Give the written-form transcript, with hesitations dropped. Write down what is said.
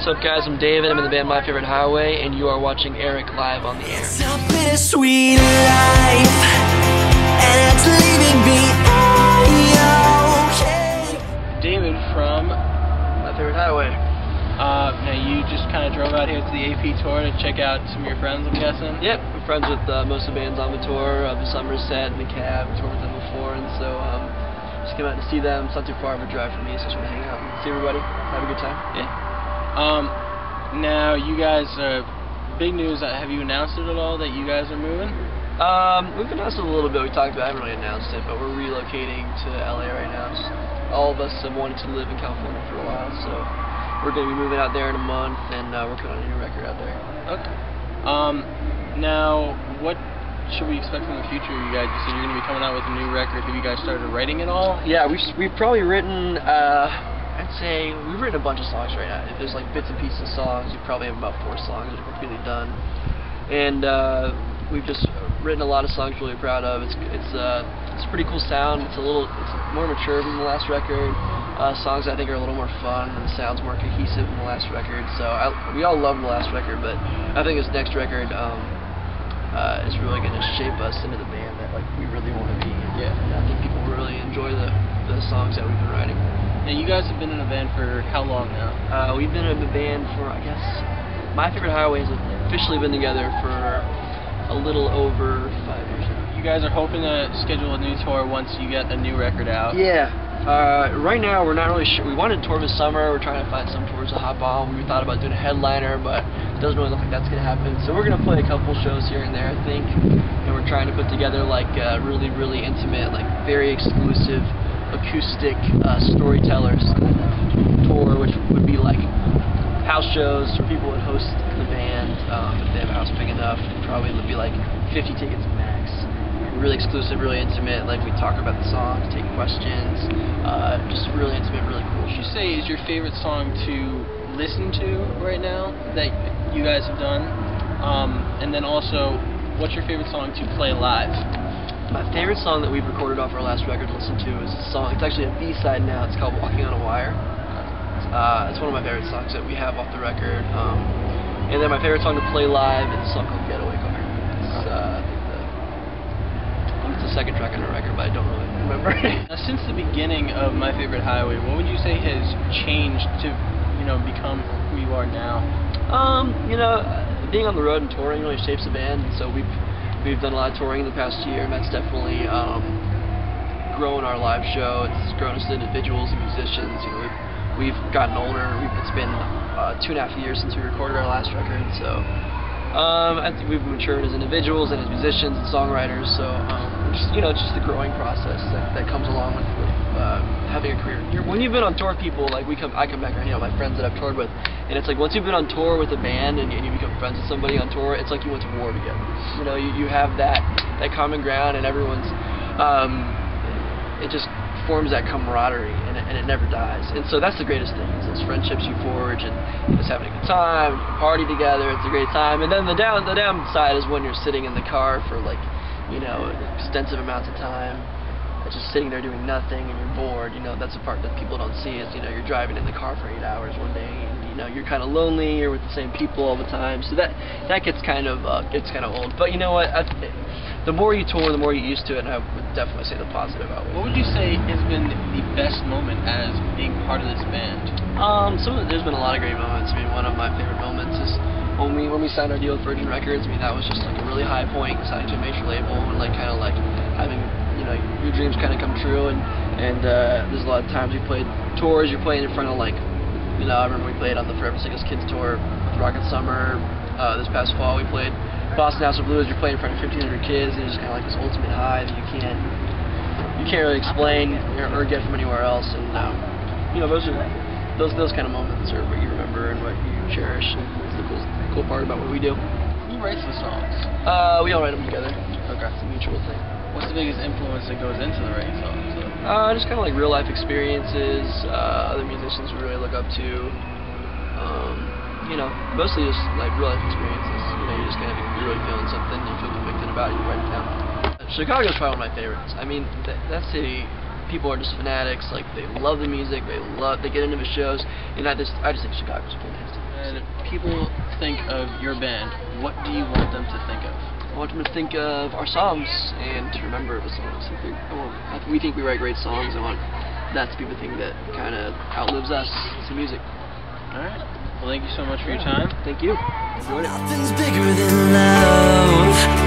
What's up, guys? I'm David. I'm in the band My Favorite Highway, and you are watching Eric live on the air. It's a bittersweet life, and it's leaving me okay. David from My Favorite Highway. Now you just kind of drove out here to the AP tour to check out some of your friends, I'm guessing? Yep, I'm friends with most of the bands on the tour, the Somerset and the Cab. Toured with them before, and so just came out to see them. It's not too far of a drive for me, so just want to hang out and see everybody, have a good time. Yeah. Now you guys, big news. Have you announced it at all that you guys are moving? We've announced it a little bit. We talked about it. I haven't really announced it, but we're relocating to LA right now. Just, all of us have wanted to live in California for a while, so we're going to be moving out there in a month and working on a new record out there. Okay. Now, what should we expect from the future? You guys, you said you're going to be coming out with a new record. Have you guys started writing it all? Yeah, we've probably written, I'd say, we've written a bunch of songs right now. If there's like bits and pieces of songs, we probably have about 4 songs that are completely done. And we've just written a lot of songs we're really proud of. It's a pretty cool sound. It's more mature than the last record. Songs I think are a little more fun and sounds more cohesive than the last record. So we all love the last record, but I think this next record is really going to shape us into the band that like we really want to be. Yeah. And I think people will really enjoy the songs that we've been writing. Now you guys have been in a band for how long now? We've been in the band for, I guess, My Favorite Highway has officially been together for a little over 5 years now. You guys are hoping to schedule a new tour once you get a new record out. Yeah. Right now we're not really sure. We wanted to tour this summer. We're trying to find some tours to hop on. We thought about doing a headliner, but it doesn't really look like that's going to happen. So we're going to play a couple shows here and there, I think. And we're trying to put together like a really, really intimate, like very exclusive acoustic storytellers tour, which would be like house shows where people would host the band. If they have a house big enough, probably would be like 50 tickets max. Really exclusive, really intimate. Like we talk about the songs, take questions. Just really intimate, really cool. Would you say is your favorite song to listen to right now that you guys have done? And then also, what's your favorite song to play live? My favorite song that we've recorded off our last record to listen to is a song. It's actually a B-side now. It's called "Walking on a Wire." It's one of my favorite songs that we have off the record. And then my favorite song to play live is a song called "Getaway Car." I think it's the second track on the record, but I don't really remember. Now, since the beginning of My Favorite Highway, what would you say has changed to, become who you are now? Being on the road and touring really shapes the band. So we've done a lot of touring in the past year, and that's definitely grown our live show. It's grown us as individuals and musicians. We've gotten older. It's been 2.5 years since we recorded our last record, so I think we've matured as individuals and as musicians and songwriters. So it's just the growing process that comes along with having a career. When you've been on tour with people, like I come back around, my friends that I've toured with, and it's like once you've been on tour with a band and you become friends with somebody on tour, it's like you went to war together. You have that common ground, and everyone's it just forms that camaraderie, and it never dies. And so that's the greatest thing, is those friendships you forge, and just having a good time, party together. It's a great time. And then the downside is when you're sitting in the car for like extensive amounts of time, just sitting there doing nothing, and you're bored. That's the part that people don't see, is you're driving in the car for 8 hours one day, and you're kind of lonely. You're with the same people all the time, so that gets kind of old. But you know what? The more you tour, the more you get used to it, and I would definitely say the positive out. What would you say has been the best moment as being part of this band? There's been a lot of great moments. I mean, one of my favorite moments is when we signed our deal with Virgin Records. I mean, that was just like a really high point, signing to a major label, and like kind of like having your dreams kind of come true. And there's a lot of times we played tours. You're playing in front of like, I remember we played on the Forever Singles Kids tour with Rocket Summer. This past fall we played Boston House of Blues. You're playing in front of 1,500 kids, and it's just kind of like this ultimate high that you can't really explain or get from anywhere else. And those kind of moments are what you remember and what you cherish. And it's the cool part about what we do. Who writes the songs? We all write them together. Okay. It's a mutual thing. What's the biggest influence that goes into the writing songs? Just kind of like real life experiences, other musicians we really look up to. Mostly just like real life experiences. You just kind of, you're really feeling something, you feel convicted about it, you write it down. Chicago's probably one of my favorites. I mean, that city, people are just fanatics. Like, they love the music, they get into the shows, and I just think Chicago's fantastic. And if people think of your band, what do you want them to think of? I want them to think of our songs and to remember the songs. We think we write great songs. I want that to be the thing that kind of outlives us. It's the music. All right. Well, thank you so much for your time. Thank you. Enjoyed it. Nothing's bigger than love.